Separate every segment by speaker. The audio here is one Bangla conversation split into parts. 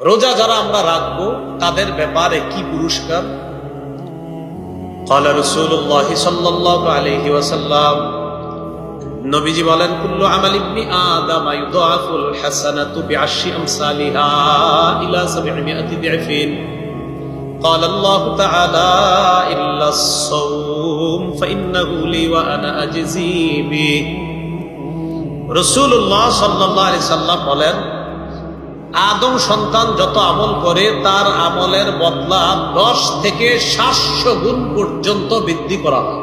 Speaker 1: রোজা যারা আমরা রাখবো তাদের ব্যাপারে কি পুরস্কার? قال رسول الله صلى الله عليه وسلم, নবীজি বলেন, কুল্লু আমাল ইবনি আদম ইউদাফুল হাসানাতু বিআশরি আমসালিহা ইলা 700 দি'ফিন। قال الله تعالى إلا الصوم فإنه لي وأنا أجزي به। রাসূলুল্লাহ সাল্লাল্লাহু আলাইহি সাল্লাম বলেন, আদম সন্তান যত আমল করে তার আমলের বদলা 10 থেকে 700 গুণ পর্যন্ত বৃদ্ধি করা হয়।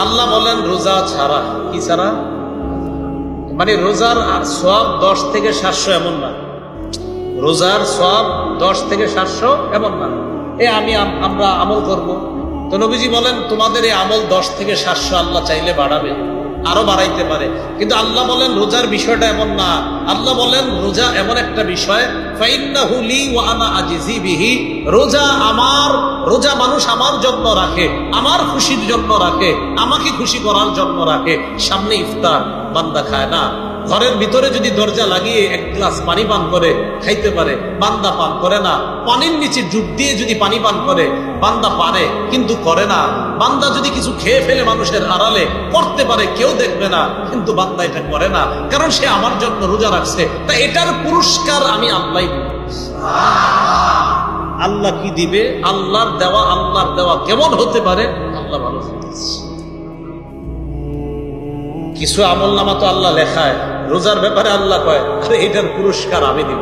Speaker 1: আল্লাহ বলেন রোজা ছাড়া, কি ছাড়া? মানে রোজার সওয়াব 10 থেকে 700 এমন না, রোজার সওয়াব 10 থেকে 700 এমন না। আমরা আমল করব, তো নবীজি বলেন তোমাদের এই আমল 10 থেকে 700 আল্লাহ চাইলে বাড়াবে, আরো বাড়াইতে পারে। কিন্তু আল্লাহ বলেন রোজার বিষয়টা এমন না। আল্লাহ বলেন রোজা এমন একটা বিষয়, ফাইন্নাহু লি ওয়া আনা আজজি বিহি, রোজা আমার, রোজা মানুষ আমার জন্য রাখে, আমার খুশির জন্য রাখে, আমাকে খুশি করার জন্য রাখে। সামনে ইফতার, বান্দা খায় না, ঘরের ভিতরে যদি দরজা লাগিয়ে 1 গ্লাস পানি পান করে খাইতে পারে, বান্দা পান করে না। পানির নিচে ডুব দিয়ে যদি পানি পান করে বান্দা পারে, কিন্তু করে না। বান্দা যদি কিছু খেয়ে ফেলে মানুষের আড়ালে করতে পারে, কেউ দেখবে না, কিন্তু বান্দা এটা করে না, কারণ সে আমার জন্য রোজা রাখছে। তা এটার পুরস্কার আমি আল্লাহ দিব। আল্লাহ কি দিবে? আল্লাহর দেওয়া কেমন হতে পারে আল্লাহ ভালো জানেন। কিছু আমল নামা তো আল্লাহ লেখায়, রোজার ব্যাপারে আল্লাহ কয় আরে এটার পুরস্কার আমি দিব।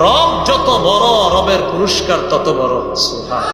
Speaker 1: রব যত বড়, রবের পুরস্কার তত বড়। সুবহান।